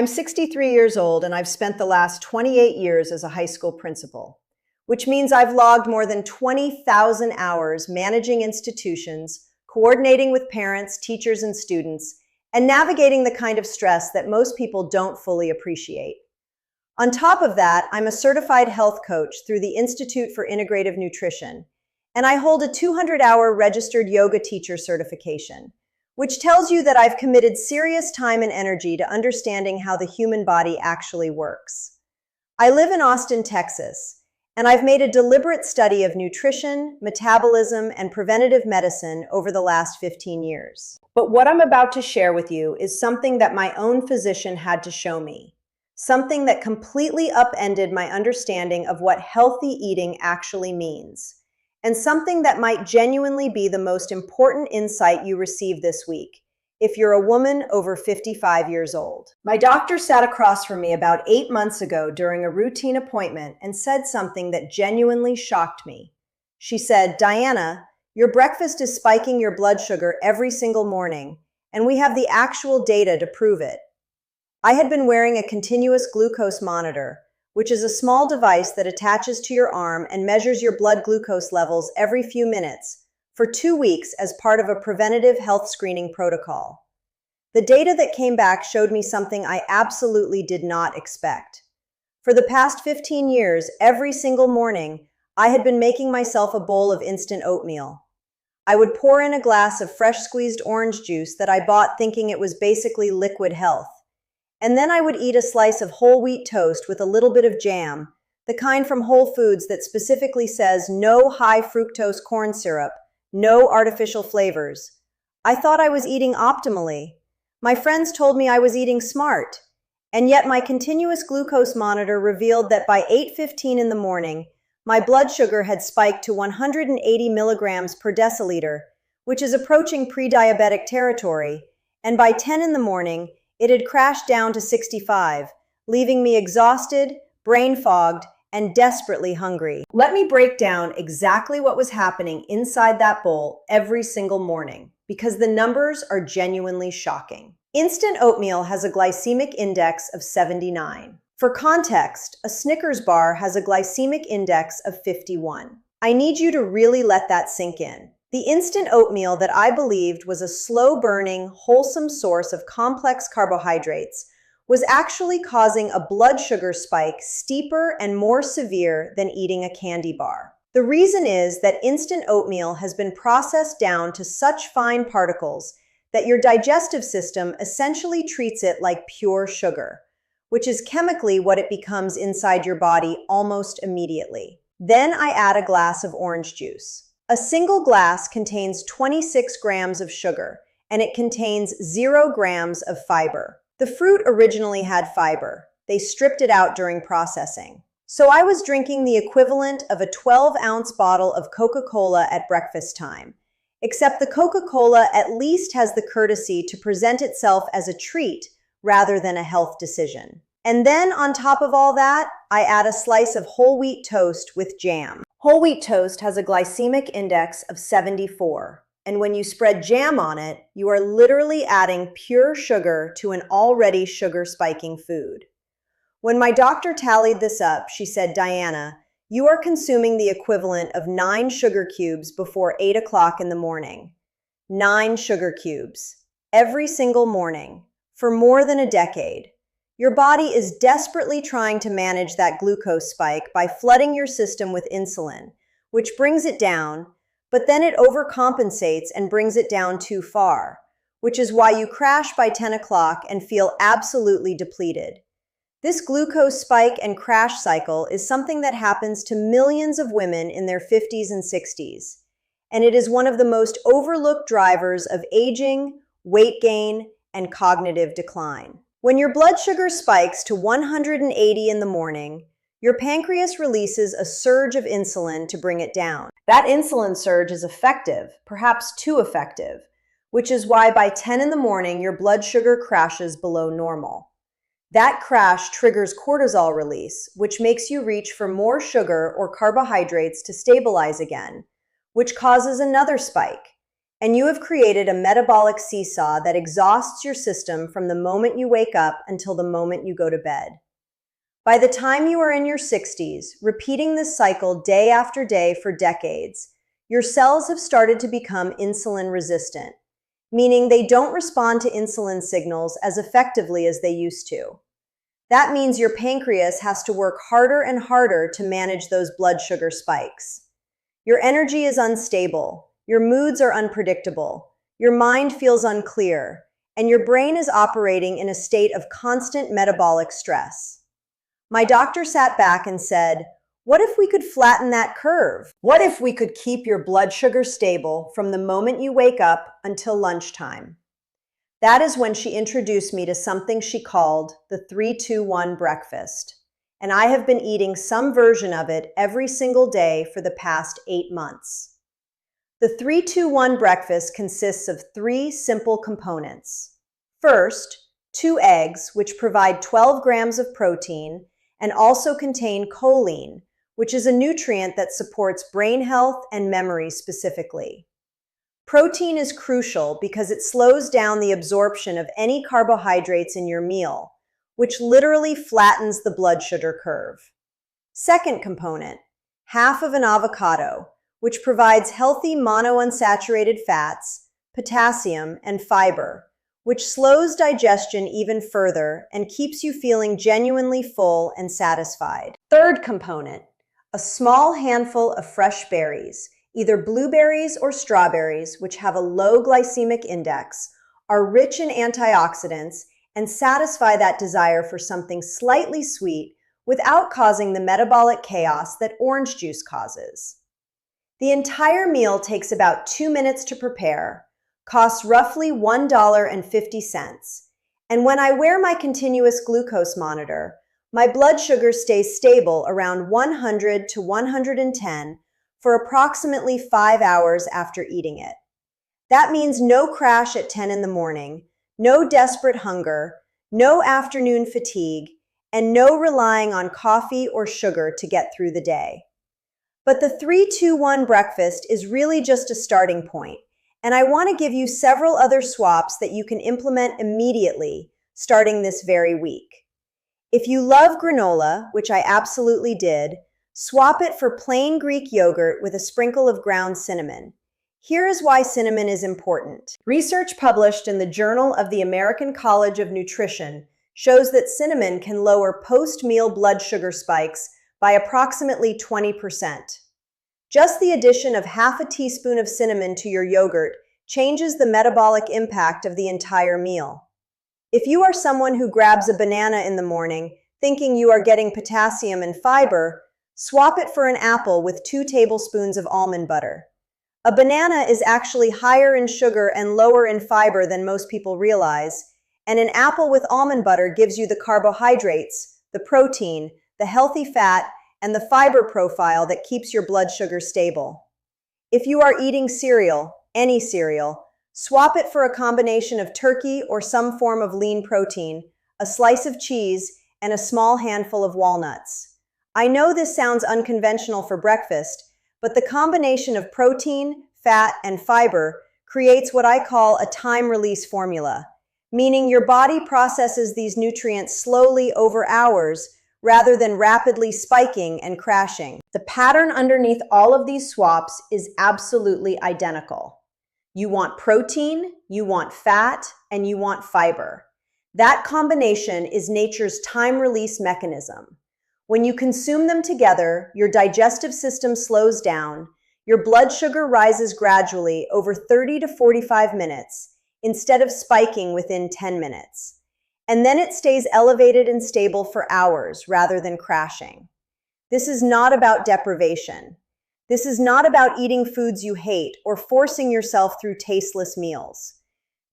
I'm 63 years old and I've spent the last 28 years as a high school principal, which means I've logged more than 20,000 hours managing institutions, coordinating with parents, teachers, and students, and navigating the kind of stress that most people don't fully appreciate. On top of that, I'm a certified health coach through the Institute for Integrative Nutrition, and I hold a 200-hour registered yoga teacher certification, which tells you that I've committed serious time and energy to understanding how the human body actually works. I live in Austin, Texas, and I've made a deliberate study of nutrition, metabolism, and preventative medicine over the last 15 years. But what I'm about to share with you is something that my own physician had to show me, something that completely upended my understanding of what healthy eating actually means, and something that might genuinely be the most important insight you receive this week, if you're a woman over 55 years old. My doctor sat across from me about 8 months ago during a routine appointment and said something that genuinely shocked me. She said, "Diana, your breakfast is spiking your blood sugar every single morning, and we have the actual data to prove it." I had been wearing a continuous glucose monitor, which is a small device that attaches to your arm and measures your blood glucose levels every few minutes, for 2 weeks as part of a preventative health screening protocol. The data that came back showed me something I absolutely did not expect. For the past 15 years, every single morning, I had been making myself a bowl of instant oatmeal. I would pour in a glass of fresh squeezed orange juice that I bought thinking it was basically liquid health. And then I would eat a slice of whole wheat toast with a little bit of jam, the kind from Whole Foods that specifically says no high fructose corn syrup, no artificial flavors. I thought I was eating optimally. My friends told me I was eating smart. And yet my continuous glucose monitor revealed that by 8:15 in the morning, my blood sugar had spiked to 180 milligrams per deciliter, which is approaching pre-diabetic territory, and by 10 in the morning, it had crashed down to 65, leaving me exhausted, brain-fogged, and desperately hungry. Let me break down exactly what was happening inside that bowl every single morning, because the numbers are genuinely shocking. Instant oatmeal has a glycemic index of 79. For context, a Snickers bar has a glycemic index of 51. I need you to really let that sink in. The instant oatmeal that I believed was a slow-burning, wholesome source of complex carbohydrates was actually causing a blood sugar spike steeper and more severe than eating a candy bar. The reason is that instant oatmeal has been processed down to such fine particles that your digestive system essentially treats it like pure sugar, which is chemically what it becomes inside your body almost immediately. Then I add a glass of orange juice. A single glass contains 26 grams of sugar, and it contains 0 grams of fiber. The fruit originally had fiber. They stripped it out during processing. So I was drinking the equivalent of a 12-ounce bottle of Coca-Cola at breakfast time, except the Coca-Cola at least has the courtesy to present itself as a treat rather than a health decision. And then on top of all that, I add a slice of whole wheat toast with jam. Whole wheat toast has a glycemic index of 74, and when you spread jam on it, you are literally adding pure sugar to an already sugar-spiking food. When my doctor tallied this up, she said, "Diana, you are consuming the equivalent of 9 sugar cubes before 8 o'clock in the morning. 9 sugar cubes, every single morning, for more than a decade. Your body is desperately trying to manage that glucose spike by flooding your system with insulin, which brings it down, but then it overcompensates and brings it down too far, which is why you crash by 10 o'clock and feel absolutely depleted. This glucose spike and crash cycle is something that happens to millions of women in their 50s and 60s, and it is one of the most overlooked drivers of aging, weight gain, and cognitive decline. When your blood sugar spikes to 180 in the morning, your pancreas releases a surge of insulin to bring it down. That insulin surge is effective, perhaps too effective, which is why by 10 in the morning, your blood sugar crashes below normal. That crash triggers cortisol release, which makes you reach for more sugar or carbohydrates to stabilize again, which causes another spike. and you have created a metabolic seesaw that exhausts your system from the moment you wake up until the moment you go to bed. By the time you are in your 60s, repeating this cycle day after day for decades, your cells have started to become insulin resistant, meaning they don't respond to insulin signals as effectively as they used to. That means your pancreas has to work harder and harder to manage those blood sugar spikes. Your energy is unstable, your moods are unpredictable, your mind feels unclear, and your brain is operating in a state of constant metabolic stress. My doctor sat back and said, "What if we could flatten that curve? What if we could keep your blood sugar stable from the moment you wake up until lunchtime?" That is when she introduced me to something she called the 3-2-1 breakfast, and I have been eating some version of it every single day for the past 8 months. The 3-2-1 breakfast consists of 3 simple components. First, 2 eggs, which provide 12 grams of protein and also contain choline, which is a nutrient that supports brain health and memory specifically. Protein is crucial because it slows down the absorption of any carbohydrates in your meal, which literally flattens the blood sugar curve. Second component, half of an avocado, which provides healthy monounsaturated fats, potassium, and fiber, which slows digestion even further and keeps you feeling genuinely full and satisfied. Third component, a small handful of fresh berries, either blueberries or strawberries, which have a low glycemic index, are rich in antioxidants, and satisfy that desire for something slightly sweet without causing the metabolic chaos that orange juice causes. The entire meal takes about 2 minutes to prepare, costs roughly $1.50, and when I wear my continuous glucose monitor, my blood sugar stays stable around 100 to 110 for approximately 5 hours after eating it. That means no crash at 10 in the morning, no desperate hunger, no afternoon fatigue, and no relying on coffee or sugar to get through the day. But the 3-2-1 breakfast is really just a starting point, and I want to give you several other swaps that you can implement immediately starting this very week. If you love granola, which I absolutely did, swap it for plain Greek yogurt with a sprinkle of ground cinnamon. Here is why cinnamon is important. Research published in the Journal of the American College of Nutrition shows that cinnamon can lower post-meal blood sugar spikes by approximately 20%. Just the addition of half a teaspoon of cinnamon to your yogurt changes the metabolic impact of the entire meal. If you are someone who grabs a banana in the morning, thinking you are getting potassium and fiber, swap it for an apple with 2 tablespoons of almond butter. A banana is actually higher in sugar and lower in fiber than most people realize, and an apple with almond butter gives you the carbohydrates, the protein, the healthy fat, and the fiber profile that keeps your blood sugar stable. If you are eating cereal, any cereal, swap it for a combination of turkey or some form of lean protein, a slice of cheese, and a small handful of walnuts. I know this sounds unconventional for breakfast, but the combination of protein, fat, and fiber creates what I call a time-release formula, meaning your body processes these nutrients slowly over hours rather than rapidly spiking and crashing. The pattern underneath all of these swaps is absolutely identical. You want protein, you want fat, and you want fiber. That combination is nature's time-release mechanism. When you consume them together, your digestive system slows down, your blood sugar rises gradually over 30 to 45 minutes instead of spiking within 10 minutes. And then it stays elevated and stable for hours rather than crashing. This is not about deprivation. This is not about eating foods you hate or forcing yourself through tasteless meals.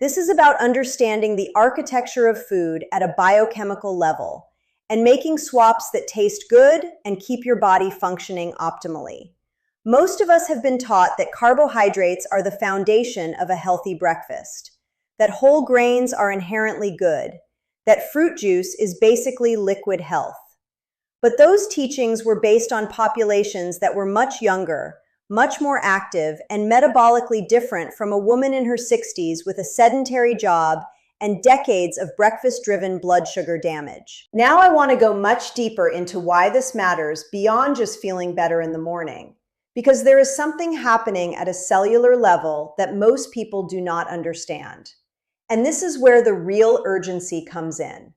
This is about understanding the architecture of food at a biochemical level and making swaps that taste good and keep your body functioning optimally. Most of us have been taught that carbohydrates are the foundation of a healthy breakfast, that whole grains are inherently good, that fruit juice is basically liquid health. But those teachings were based on populations that were much younger, much more active, and metabolically different from a woman in her 60s with a sedentary job and decades of breakfast-driven blood sugar damage. Now I want to go much deeper into why this matters beyond just feeling better in the morning, because there is something happening at a cellular level that most people do not understand. And this is where the real urgency comes in.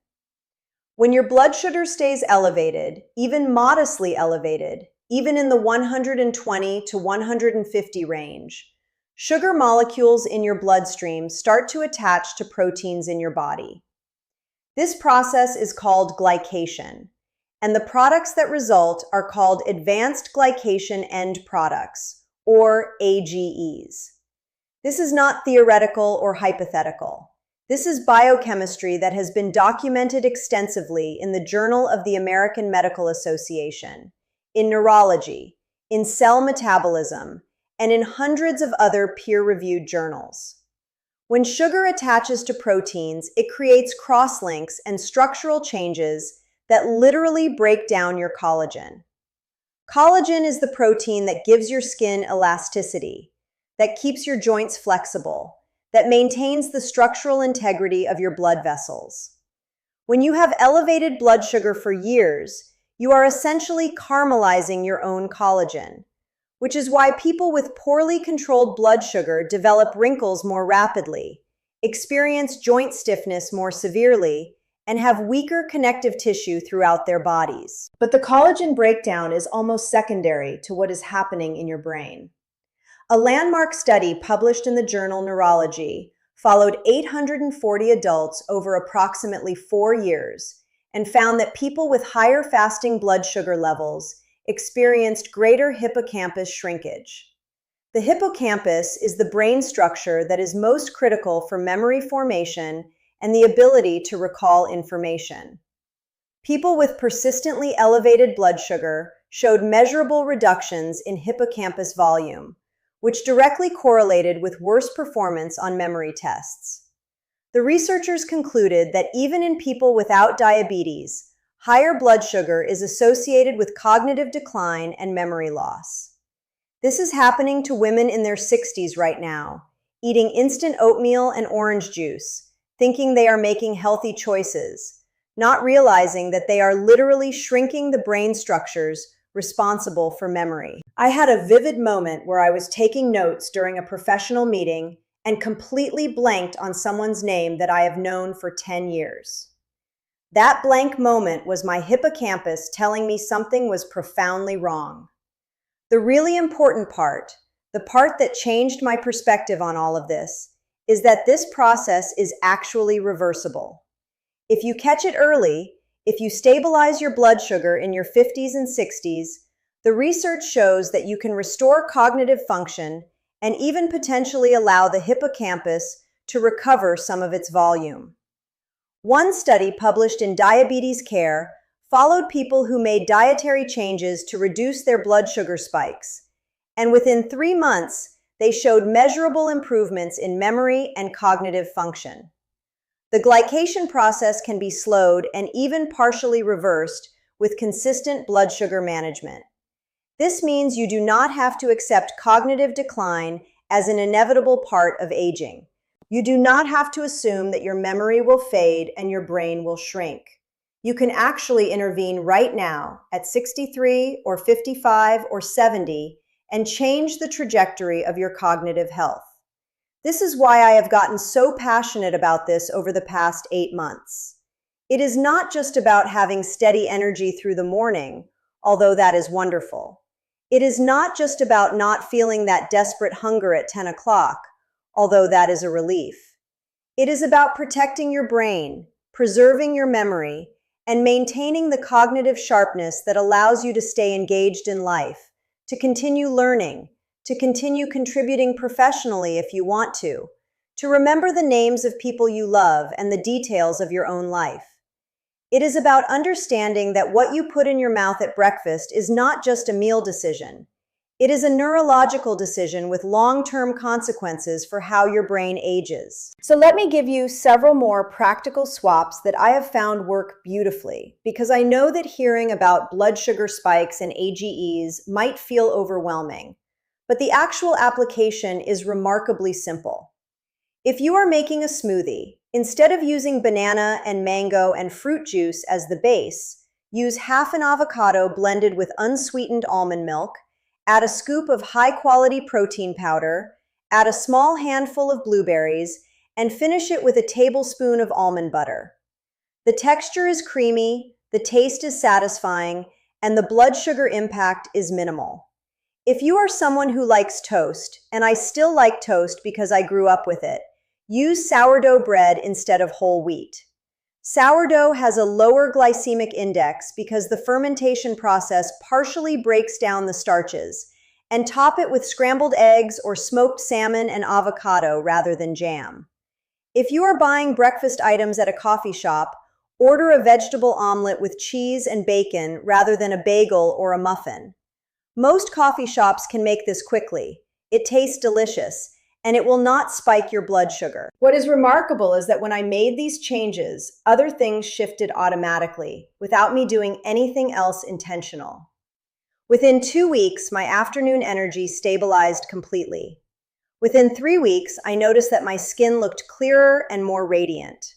When your blood sugar stays elevated, even modestly elevated, even in the 120 to 150 range, sugar molecules in your bloodstream start to attach to proteins in your body. This process is called glycation, and the products that result are called advanced glycation end products, or AGEs. This is not theoretical or hypothetical. This is biochemistry that has been documented extensively in the Journal of the American Medical Association, in Neurology, in Cell Metabolism, and in hundreds of other peer-reviewed journals. When sugar attaches to proteins, it creates crosslinks and structural changes that literally break down your collagen. Collagen is the protein that gives your skin elasticity, that keeps your joints flexible, that maintains the structural integrity of your blood vessels. When you have elevated blood sugar for years, you are essentially caramelizing your own collagen, which is why people with poorly controlled blood sugar develop wrinkles more rapidly, experience joint stiffness more severely, and have weaker connective tissue throughout their bodies. But the collagen breakdown is almost secondary to what is happening in your brain. A landmark study published in the journal Neurology followed 840 adults over approximately 4 years and found that people with higher fasting blood sugar levels experienced greater hippocampus shrinkage. The hippocampus is the brain structure that is most critical for memory formation and the ability to recall information. People with persistently elevated blood sugar showed measurable reductions in hippocampus volume, which directly correlated with worse performance on memory tests. The researchers concluded that even in people without diabetes, higher blood sugar is associated with cognitive decline and memory loss. This is happening to women in their 60s right now, eating instant oatmeal and orange juice, thinking they are making healthy choices, not realizing that they are literally shrinking the brain structures responsible for memory. I had a vivid moment where I was taking notes during a professional meeting and completely blanked on someone's name that I have known for 10 years. That blank moment was my hippocampus telling me something was profoundly wrong. The really important part, the part that changed my perspective on all of this, is that this process is actually reversible. If you catch it early, if you stabilize your blood sugar in your 50s and 60s, the research shows that you can restore cognitive function and even potentially allow the hippocampus to recover some of its volume. One study published in Diabetes Care followed people who made dietary changes to reduce their blood sugar spikes, and within 3 months, they showed measurable improvements in memory and cognitive function. The glycation process can be slowed and even partially reversed with consistent blood sugar management. This means you do not have to accept cognitive decline as an inevitable part of aging. You do not have to assume that your memory will fade and your brain will shrink. You can actually intervene right now at 63 or 55 or 70 and change the trajectory of your cognitive health. This is why I have gotten so passionate about this over the past 8 months. It is not just about having steady energy through the morning, although that is wonderful. It is not just about not feeling that desperate hunger at 10 o'clock, although that is a relief. It is about protecting your brain, preserving your memory, and maintaining the cognitive sharpness that allows you to stay engaged in life, to continue learning, to continue contributing professionally if you want to remember the names of people you love and the details of your own life. It is about understanding that what you put in your mouth at breakfast is not just a meal decision. It is a neurological decision with long-term consequences for how your brain ages. So let me give you several more practical swaps that I have found work beautifully, because I know that hearing about blood sugar spikes and AGEs might feel overwhelming. but the actual application is remarkably simple. If you are making a smoothie, instead of using banana and mango and fruit juice as the base, use half an avocado blended with unsweetened almond milk, add a scoop of high-quality protein powder, add a small handful of blueberries, and finish it with a tablespoon of almond butter. The texture is creamy, the taste is satisfying, and the blood sugar impact is minimal. If you are someone who likes toast, and I still like toast because I grew up with it, use sourdough bread instead of whole wheat. Sourdough has a lower glycemic index because the fermentation process partially breaks down the starches, and top it with scrambled eggs or smoked salmon and avocado rather than jam. If you are buying breakfast items at a coffee shop, order a vegetable omelet with cheese and bacon rather than a bagel or a muffin. Most coffee shops can make this quickly. It tastes delicious, and it will not spike your blood sugar. What is remarkable is that when I made these changes, other things shifted automatically, without me doing anything else intentional. Within 2 weeks, my afternoon energy stabilized completely. Within 3 weeks, I noticed that my skin looked clearer and more radiant,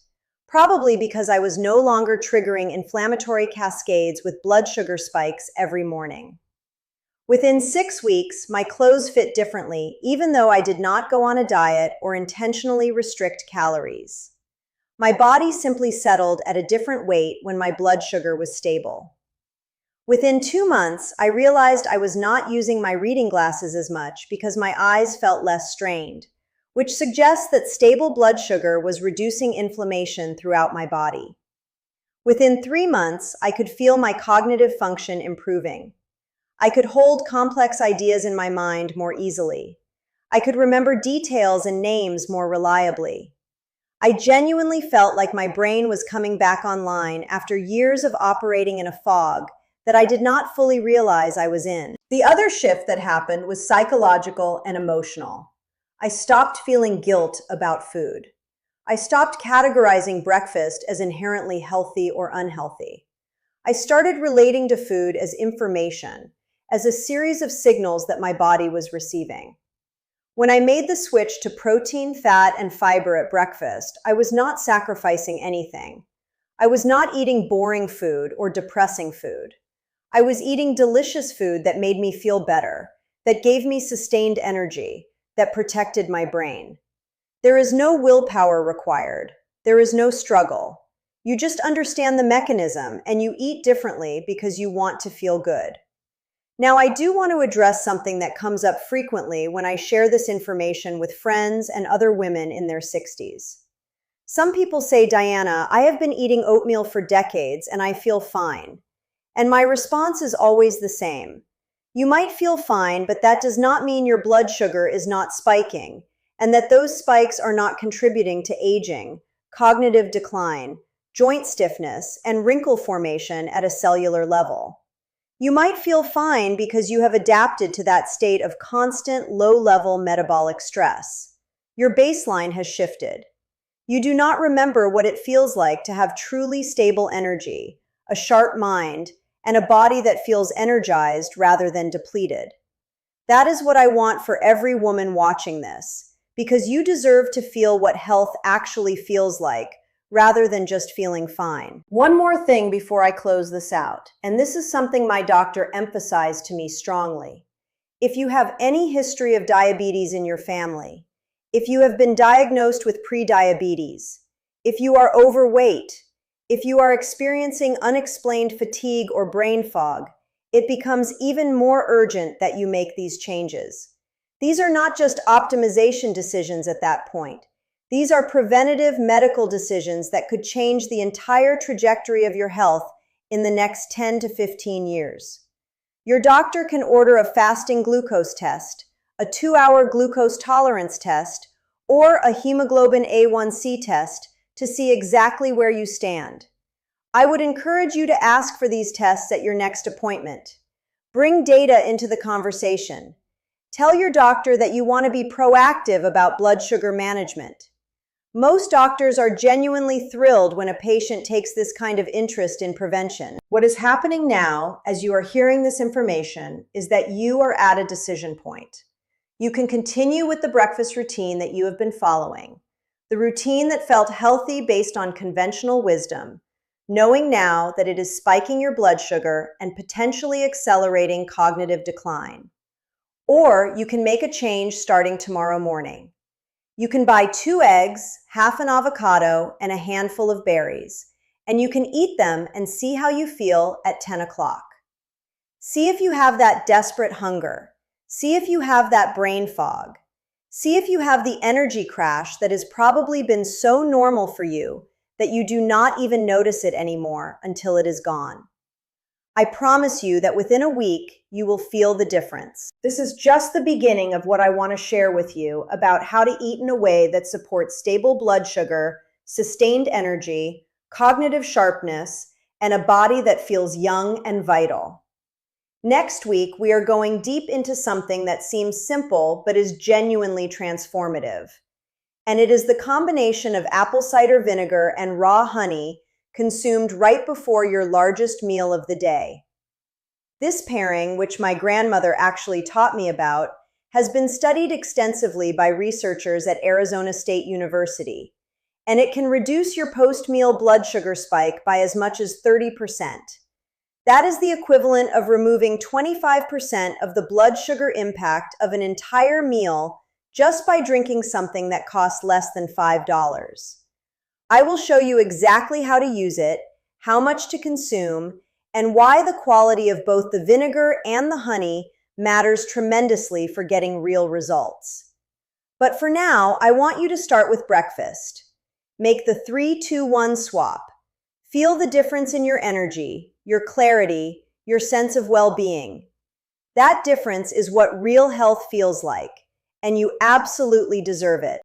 probably because I was no longer triggering inflammatory cascades with blood sugar spikes every morning. Within 6 weeks, my clothes fit differently, even though I did not go on a diet or intentionally restrict calories. My body simply settled at a different weight when my blood sugar was stable. Within 2 months, I realized I was not using my reading glasses as much because my eyes felt less strained, which suggests that stable blood sugar was reducing inflammation throughout my body. Within 3 months, I could feel my cognitive function improving. I could hold complex ideas in my mind more easily. I could remember details and names more reliably. I genuinely felt like my brain was coming back online after years of operating in a fog that I did not fully realize I was in. The other shift that happened was psychological and emotional. I stopped feeling guilt about food. I stopped categorizing breakfast as inherently healthy or unhealthy. I started relating to food as information, as a series of signals that my body was receiving. When I made the switch to protein, fat, and fiber at breakfast, I was not sacrificing anything. I was not eating boring food or depressing food. I was eating delicious food that made me feel better, that gave me sustained energy, that protected my brain. There is no willpower required. There is no struggle. You just understand the mechanism and you eat differently because you want to feel good. Now, I do want to address something that comes up frequently when I share this information with friends and other women in their 60s. Some people say, Diana, I have been eating oatmeal for decades and I feel fine. And my response is always the same. You might feel fine, but that does not mean your blood sugar is not spiking, and that those spikes are not contributing to aging, cognitive decline, joint stiffness, and wrinkle formation at a cellular level. You might feel fine because you have adapted to that state of constant, low-level metabolic stress. Your baseline has shifted. You do not remember what it feels like to have truly stable energy, a sharp mind, and a body that feels energized rather than depleted. That is what I want for every woman watching this, because you deserve to feel what health actually feels like, rather than just feeling fine. One more thing before I close this out, and this is something my doctor emphasized to me strongly. If you have any history of diabetes in your family, if you have been diagnosed with prediabetes, if you are overweight, if you are experiencing unexplained fatigue or brain fog, it becomes even more urgent that you make these changes. These are not just optimization decisions at that point. These are preventative medical decisions that could change the entire trajectory of your health in the next 10 to 15 years. Your doctor can order a fasting glucose test, a 2-hour glucose tolerance test, or a hemoglobin A1C test to see exactly where you stand. I would encourage you to ask for these tests at your next appointment. Bring data into the conversation. Tell your doctor that you want to be proactive about blood sugar management. Most doctors are genuinely thrilled when a patient takes this kind of interest in prevention. What is happening now, as you are hearing this information, is that you are at a decision point. You can continue with the breakfast routine that you have been following, the routine that felt healthy based on conventional wisdom, knowing now that it is spiking your blood sugar and potentially accelerating cognitive decline. Or you can make a change starting tomorrow morning. You can buy 2 eggs, half an avocado, and a handful of berries, and you can eat them and see how you feel at 10 o'clock. See if you have that desperate hunger. See if you have that brain fog. See if you have the energy crash that has probably been so normal for you that you do not even notice it anymore until it is gone. I promise you that within a week, you will feel the difference. This is just the beginning of what I want to share with you about how to eat in a way that supports stable blood sugar, sustained energy, cognitive sharpness, and a body that feels young and vital. Next week, we are going deep into something that seems simple but is genuinely transformative. And it is the combination of apple cider vinegar and raw honey consumed right before your largest meal of the day. This pairing, which my grandmother actually taught me about, has been studied extensively by researchers at Arizona State University, and it can reduce your post-meal blood sugar spike by as much as 30%. That is the equivalent of removing 25% of the blood sugar impact of an entire meal just by drinking something that costs less than $5. I will show you exactly how to use it, how much to consume, and why the quality of both the vinegar and the honey matters tremendously for getting real results. But for now, I want you to start with breakfast. Make the 3-2-1 swap. Feel the difference in your energy, your clarity, your sense of well-being. That difference is what real health feels like, and you absolutely deserve it.